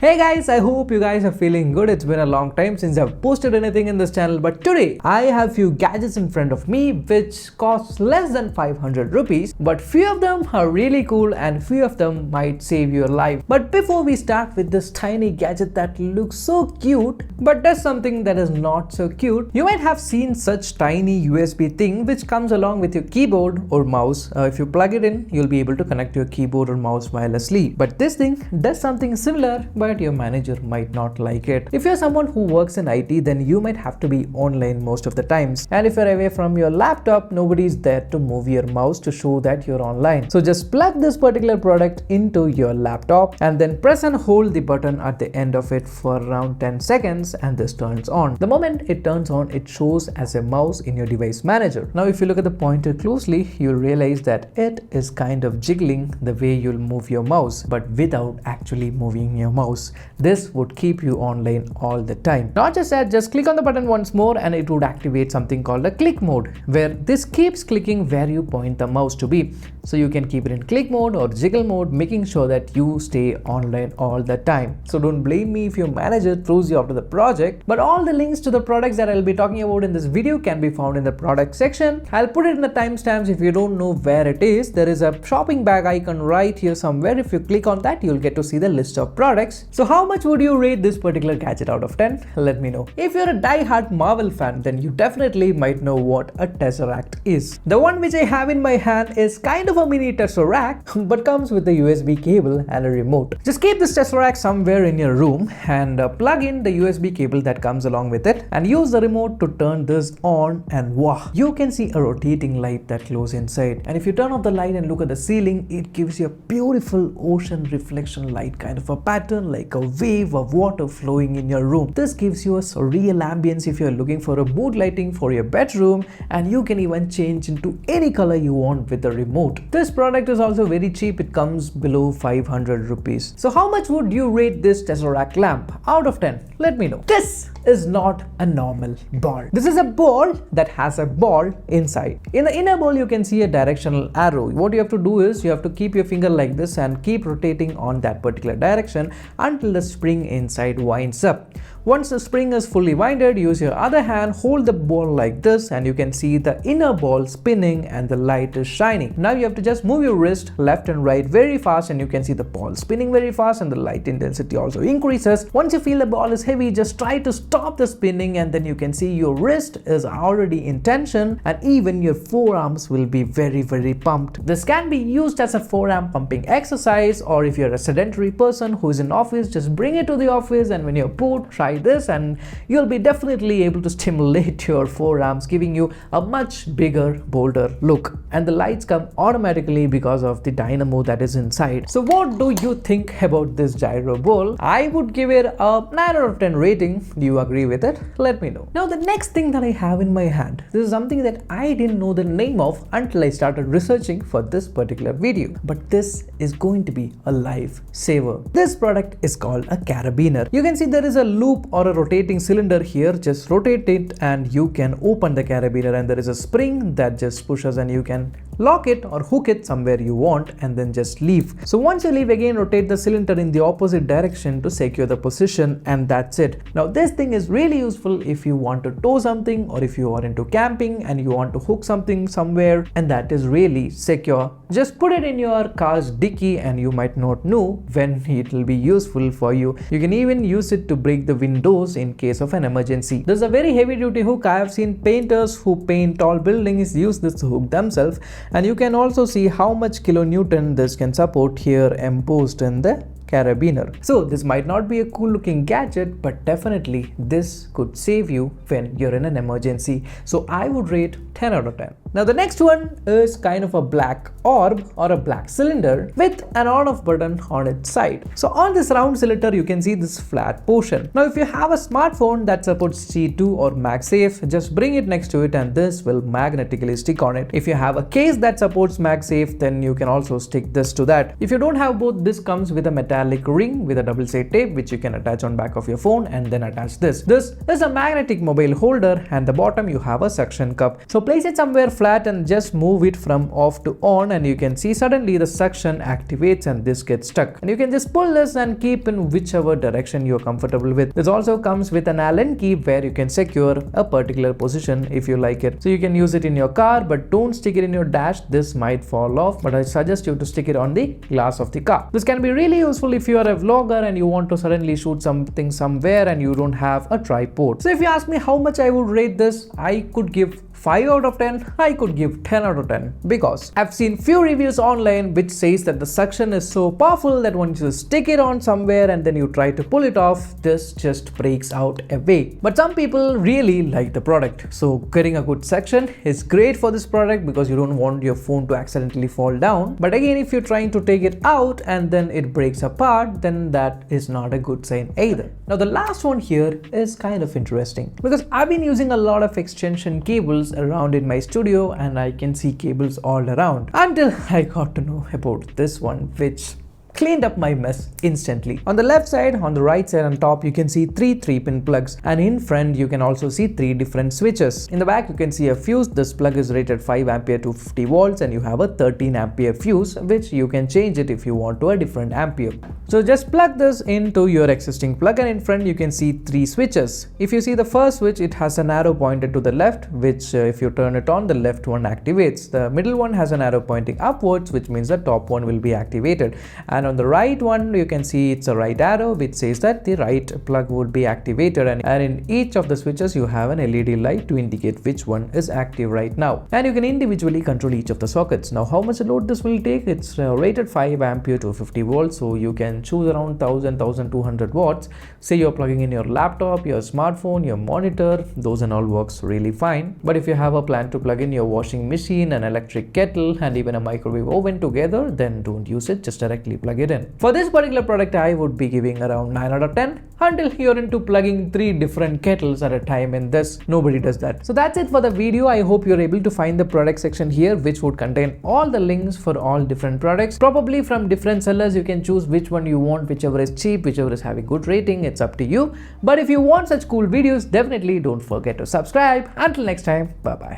Hey guys, I hope you guys are feeling good. It's been a long time since I've posted anything in this channel, but today I have few gadgets in front of me which cost less than 500 rupees, but few of them are really cool and few of them might save your life. But before we start with this tiny gadget that looks so cute but does something that is not so cute, you might have seen such tiny USB thing which comes along with your keyboard or mouse. If you plug it in, you'll be able to connect your keyboard or mouse wirelessly. But this thing does something similar, but your manager might not like it. If you're someone who works in IT, then you might have to be online most of the times. And if you're away from your laptop, nobody's there to move your mouse to show that you're online. So just plug this particular product into your laptop and then press and hold the button at the end of it for around 10 seconds and this turns on. The moment it turns on, it shows as a mouse in your device manager. Now if you look at the pointer closely, you'll realize that it is kind of jiggling the way you'll move your mouse, but without actually moving your mouse. This would keep you online all the time. Not just that, just click on the button once more and it would activate something called a click mode, where this keeps clicking where you point the mouse to be. So you can keep it in click mode or jiggle mode, making sure that you stay online all the time. So don't blame me if your manager throws you out of the project, but all the links to the products that I'll be talking about in this video can be found in the product section. I'll put it in the timestamps. If you don't know where it is, there is a shopping bag icon right here somewhere. If you click on that, you'll get to see the list of products. So how much would you rate this particular gadget out of 10? Let me know. If you're a die-hard Marvel fan, then you definitely might know what a Tesseract is. The one which I have in my hand is kind of a mini Tesseract, but comes with a USB cable and a remote. Just keep this Tesseract somewhere in your room and plug in the USB cable that comes along with it and use the remote to turn this on, and wow, you can see a rotating light that glows inside. And if you turn off the light and look at the ceiling, it gives you a beautiful ocean reflection light kind of a pattern, like a wave of water flowing in your room. This gives you a surreal ambience if you're looking for a mood lighting for your bedroom, and you can even change into any color you want with the remote. This product is also very cheap. It comes below 500 rupees. So how much would you rate this Tesseract lamp out of 10? Let me know. This is not a normal ball. This is a ball that has a ball inside. In the inner ball, you can see a directional arrow. What you have to do is you have to keep your finger like this and keep rotating on that particular direction until the spring inside winds up. Once the spring is fully winded, use your other hand, hold the ball like this, and you can see the inner ball spinning and the light is shining. Now you have to just move your wrist left and right very fast, and you can see the ball spinning very fast and the light intensity also increases. Once you feel the ball is heavy, just try to stop the spinning, and then you can see your wrist is already in tension and even your forearms will be very pumped. This can be used as a forearm pumping exercise, or if you're a sedentary person who is in office, just bring it to the office, and when you're bored, try this and you'll be definitely able to stimulate your forearms, giving you a much bigger, bolder look. And the lights come automatically because of the dynamo that is inside. So what do you think about this gyro ball? I would give it a 9 out of 10 rating. Do you agree with it? Let me know. Now the next thing that I have in my hand, this is something that I didn't know the name of until I started researching for this particular video, but this is going to be a lifesaver. This product is called a carabiner. You can see there is a loop or a rotating cylinder here. Just rotate it and you can open the carabiner, and there is a spring that just pushes and you can lock it or hook it somewhere you want and then just leave. So once you leave, again rotate the cylinder in the opposite direction to secure the position, and that's it. Now this thing is really useful if you want to tow something, or if you are into camping and you want to hook something somewhere and that is really secure. Just put it in your car's dicky and you might not know when it will be useful for you. You can even use it to break the windows in case of an emergency. This is a very heavy duty hook. I have seen painters who paint tall buildings use this hook themselves, and you can also see how much kilonewton this can support here embossed in the carabiner. So this might not be a cool looking gadget, but definitely this could save you when you're in an emergency. So I would rate 10 out of 10. Now the next one is kind of a black orb or a black cylinder with an on off button on its side. So on this round cylinder you can see this flat portion. Now if you have a smartphone that supports G2 or MagSafe, just bring it next to it and this will magnetically stick on it. If you have a case that supports MagSafe, then you can also stick this to that. If you don't have both, this comes with a metallic metallic ring with a double sided tape which you can attach on back of your phone and then attach this. This is a magnetic mobile holder, and the bottom you have a suction cup. So place it somewhere flat and just move it from off to on, and you can see suddenly the suction activates and this gets stuck. And you can just pull this and keep in whichever direction you're comfortable with. This also comes with an Allen key where you can secure a particular position if you like it. So you can use it in your car, but don't stick it in your dash. This might fall off, but I suggest you to stick it on the glass of the car. This can be really useful if you are a vlogger and you want to suddenly shoot something somewhere and you don't have a tripod. So if you ask me how much I would rate this, I could give 5 out of 10, I could give 10 out of 10 because I've seen few reviews online which says that the suction is so powerful that once you stick it on somewhere and then you try to pull it off, this just breaks out away. But some people really like the product. So getting a good suction is great for this product because you don't want your phone to accidentally fall down. But again, if you're trying to take it out and then it breaks apart, then that is not a good sign either. Now the last one here is kind of interesting because I've been using a lot of extension cables around in my studio and I can see cables all around until I got to know about this one which cleaned up my mess instantly. On the left side, on the right side, on top, you can see 3 3-pin plugs, and in front you can also see 3 different switches. In the back you can see a fuse. This plug is rated 5 ampere to 50 volts and you have a 13 ampere fuse which you can change it if you want to a different ampere. So just plug this into your existing plug, and in front you can see 3 switches. If you see the first switch, it has an arrow pointed to the left, which if you turn it on, the left one activates. The middle one has an arrow pointing upwards, which means the top one will be activated, and on the right one you can see it's a right arrow which says that the right plug would be activated, and in each of the switches you have an LED light to indicate which one is active right now, and you can individually control each of the sockets. Now how much load this will take? It's rated 5 ampere to 50 volts, so you can choose around 1200 watts. Say you're plugging in your laptop, your smartphone, your monitor, those and all works really fine. But if you have a plan to plug in your washing machine, an electric kettle and even a microwave oven together, then don't use it, just directly plug it in. For this particular product I would be giving around 9 out of 10 until you're into plugging 3 different kettles at a time. In this, nobody does that. So that's it for the video. I hope you're able to find the product section here which would contain all the links for all different products, probably from different sellers. You can choose which one you want, whichever is cheap, whichever is having good rating, it's up to you. But if you want such cool videos, definitely don't forget to subscribe. Until next time, bye bye.